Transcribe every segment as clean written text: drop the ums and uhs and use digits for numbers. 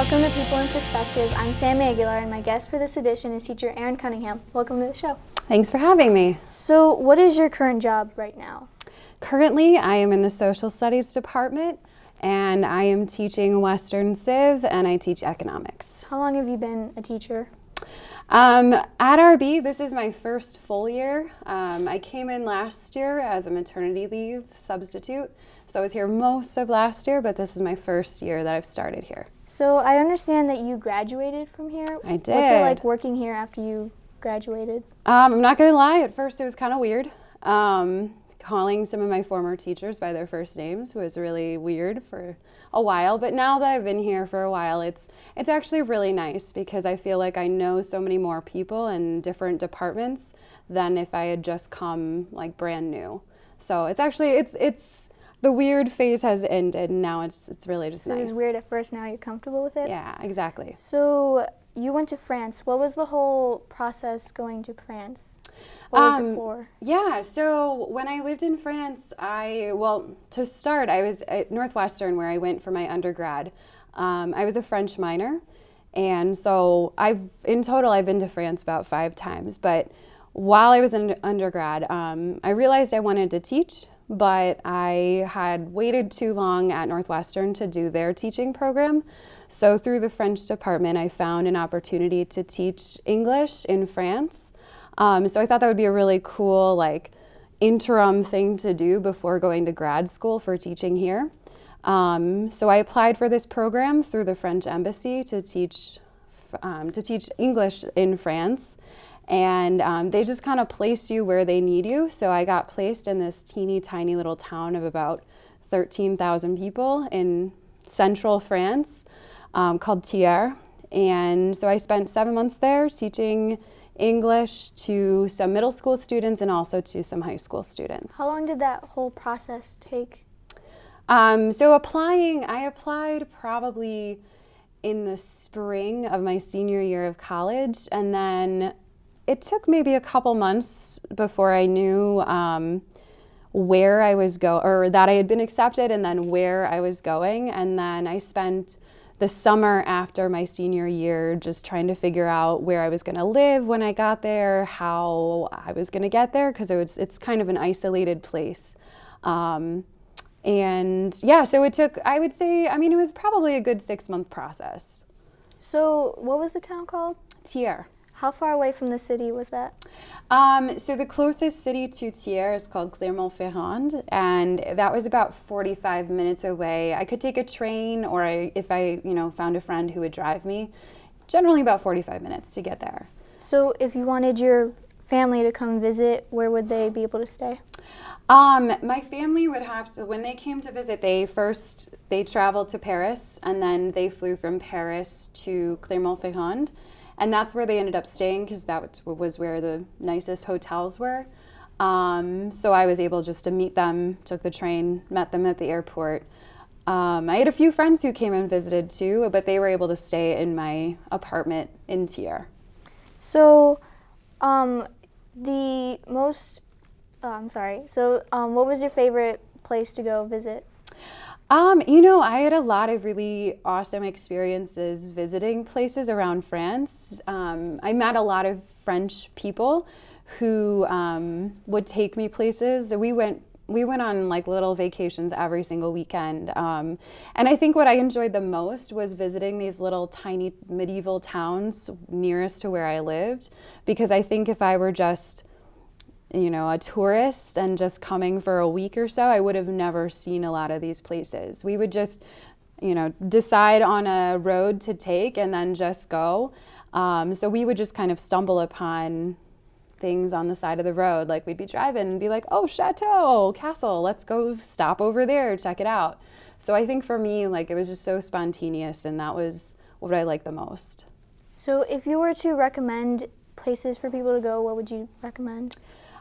Welcome to People in Perspective. I'm Sammy Aguilar, and my guest for this edition is teacher Erin Cunningham. Welcome to the show. Thanks for having me. So, what is your current job right now? Currently, I am in the Social Studies department, and I am teaching Western Civ, and I teach economics. How long have you been a teacher? At RB, this is my first full year. I came in last year as a maternity leave substitute, so I was here most of last year, but this is my first year that I've started here. So, I understand that you graduated from here. I did. What's it like working here after you graduated? I'm not gonna lie, at first it was kind of weird. Calling some of my former teachers by their first names was really weird for a while, but now that I've been here for a while, it's actually really nice because I feel like I know so many more people in different departments than if I had just come like brand new. So it's actually, it's the weird phase has ended, and now it's really just nice. It was weird at first, now you're comfortable with it? Yeah, exactly. So you went to France. What was the whole process going to France? What was it for? Yeah, so when I lived in France, to start, I was at Northwestern where I went for my undergrad. I was a French minor, and so I've been to France about 5 times, but while I was in undergrad, I realized I wanted to teach, but I had waited too long at Northwestern to do their teaching program. So through the French department, I found an opportunity to teach English in France. So I thought that would be a really cool, like, interim thing to do before going to grad school for teaching here. So I applied for this program through the French embassy to teach English in France. And they just kind of place you where they need you. So I got placed in this teeny tiny little town of about 13,000 people in central France called Thiers. And so I spent 7 months there teaching English to some middle school students and also to some high school students. How long did that whole process take? So I applied probably in the spring of my senior year of college, and then it took maybe a couple months before I knew where I was going, or that I had been accepted, and then where I was going. And then I spent the summer after my senior year just trying to figure out where I was going to live when I got there, how I was going to get there, because it's kind of an isolated place. And yeah, so it took, I would say, it was probably a good 6-month process. So what was the town called? Thiers. How far away from the city was that? So the closest city to Thiers is called Clermont-Ferrand, and that was about 45 minutes away. I could take a train, or if I found a friend who would drive me, generally about 45 minutes to get there. So if you wanted your family to come visit, where would they be able to stay? My family would have to, when they came to visit, they traveled to Paris, and then they flew from Paris to Clermont-Ferrand. And that's where they ended up staying because that was where the nicest hotels were. So I was able just to meet them, took the train, met them at the airport. I had a few friends who came and visited too, but they were able to stay in my apartment in Thiers. So what was your favorite place to go visit? I had a lot of really awesome experiences visiting places around France. I met a lot of French people who would take me places. We went on like little vacations every single weekend. And I think what I enjoyed the most was visiting these little tiny medieval towns nearest to where I lived, because I think if I were just a tourist and just coming for a week or so, I would have never seen a lot of these places. We would just, decide on a road to take and then just go. So we would just kind of stumble upon things on the side of the road. Like we'd be driving and be like, oh, chateau, castle, let's go stop over there, check it out. So I think for me, like, it was just so spontaneous, and that was what I liked the most. So if you were to recommend places for people to go, what would you recommend?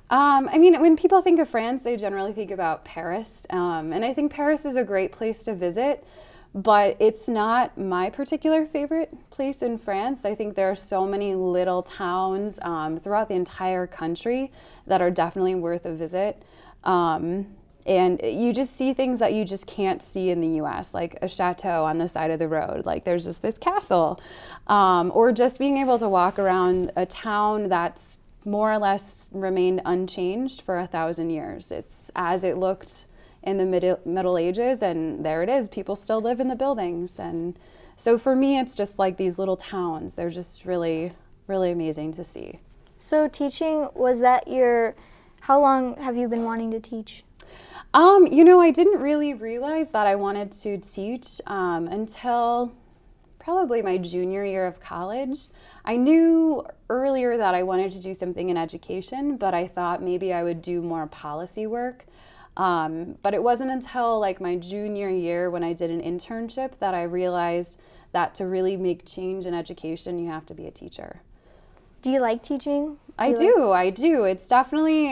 When people think of France, they generally think about Paris, and I think Paris is a great place to visit, but it's not my particular favorite place in France. I think there are so many little towns throughout the entire country that are definitely worth a visit. And you just see things that you just can't see in the US, like a chateau on the side of the road. Like there's just this castle. Or just being able to walk around a town that's more or less remained unchanged for 1,000 years. It's as it looked in the Middle Ages, and there it is. People still live in the buildings. And so for me, it's just like these little towns. They're just really, really amazing to see. So teaching, how long have you been wanting to teach? I didn't really realize that I wanted to teach until probably my junior year of college. I knew earlier that I wanted to do something in education, but I thought maybe I would do more policy work. But it wasn't until like my junior year when I did an internship that I realized that to really make change in education, you have to be a teacher. Do you like teaching? I do. It's definitely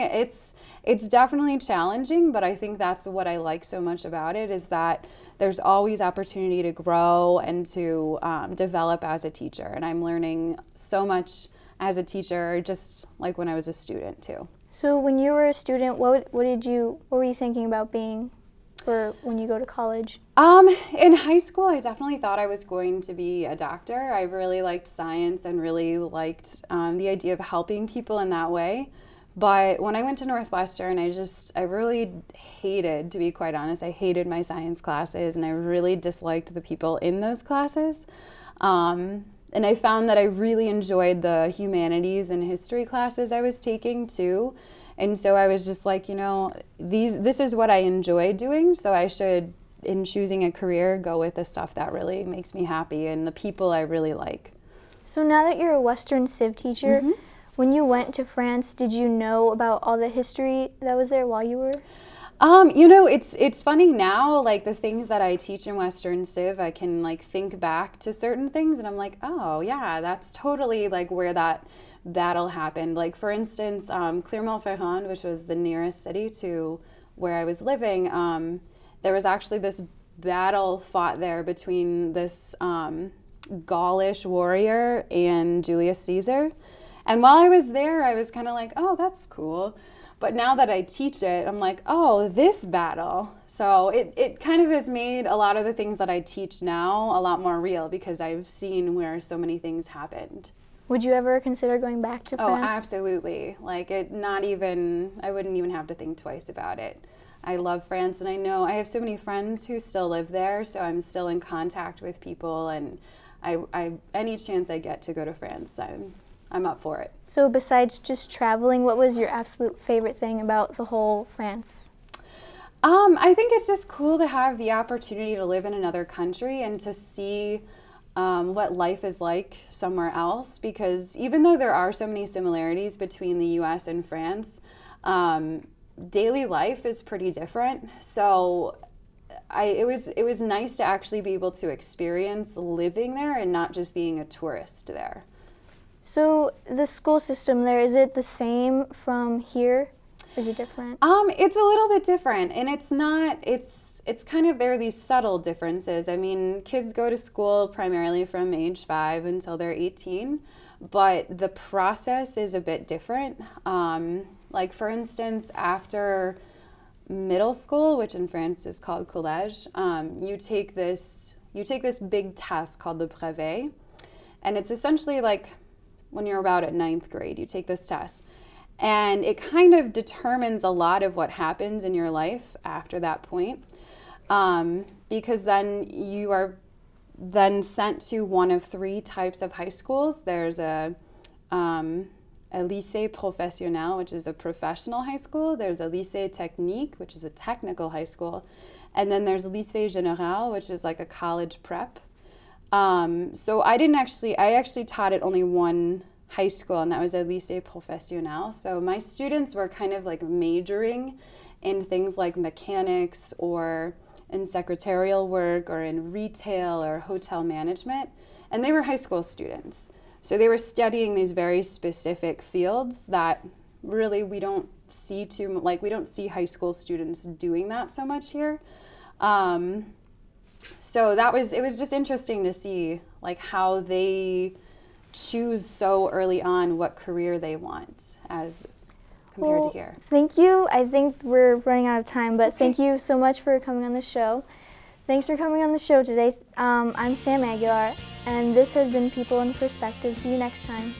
challenging, but I think that's what I like so much about it, is that there's always opportunity to grow and to develop as a teacher. And I'm learning so much as a teacher, just like when I was a student too. So when you were a student, what were you thinking about being for when you go to college? In high school, I definitely thought I was going to be a doctor. I really liked science and really liked the idea of helping people in that way. But when I went to Northwestern, I really hated, to be quite honest, I hated my science classes, and I really disliked the people in those classes. And I found that I really enjoyed the humanities and history classes I was taking too. And so I was just like, this is what I enjoy doing, so I should, in choosing a career, go with the stuff that really makes me happy and the people I really like. So now that you're a Western Civ teacher, when you went to France, did you know about all the history that was there while you were? It's funny now, like the things that I teach in Western Civ, I can like think back to certain things and I'm like, oh yeah, that's totally like where that battle happened. Like for instance, Clermont-Ferrand, which was the nearest city to where I was living, there was actually this battle fought there between this Gaulish warrior and Julius Caesar. And while I was there, I was kind of like, oh, that's cool. But now that I teach it, I'm like, oh, this battle. So it kind of has made a lot of the things that I teach now a lot more real, because I've seen where so many things happened. Would you ever consider going back to France? Oh, absolutely. Like I wouldn't even have to think twice about it. I love France, and I know I have so many friends who still live there, so I'm still in contact with people, and I any chance I get to go to France, I'm up for it. So besides just traveling, what was your absolute favorite thing about the whole France? I think it's just cool to have the opportunity to live in another country and to see what life is like somewhere else, because even though there are so many similarities between the US and France, daily life is pretty different. So it was nice to actually be able to experience living there and not just being a tourist there. So the school system there, is it the same from here? Is it different? It's a little bit different, and it's kind of, there are these subtle differences. I mean, kids go to school primarily from age 5 until they're 18, but the process is a bit different. Like for instance, after middle school, which in France is called collège, you take this big test called the brevet, and it's essentially like when you're about at 9th grade, you take this test. And it kind of determines a lot of what happens in your life after that point, because then you are then sent to one of 3 types of high schools. There's a lycée professionnel, which is a professional high school. There's a lycée technique, which is a technical high school. And then there's lycée général, which is like a college prep. So I actually taught at only one high school, and that was a lycée professionnel. So my students were kind of like majoring in things like mechanics or in secretarial work or in retail or hotel management, and they were high school students. So they were studying these very specific fields that really we don't see high school students doing that so much here. So it was just interesting to see like how they choose so early on what career they want as compared to here. Thank you. I think we're running out of time, but thank you so much for coming on the show. Thanks for coming on the show today. I'm Sam Aguilar, and this has been People in Perspective. See you next time.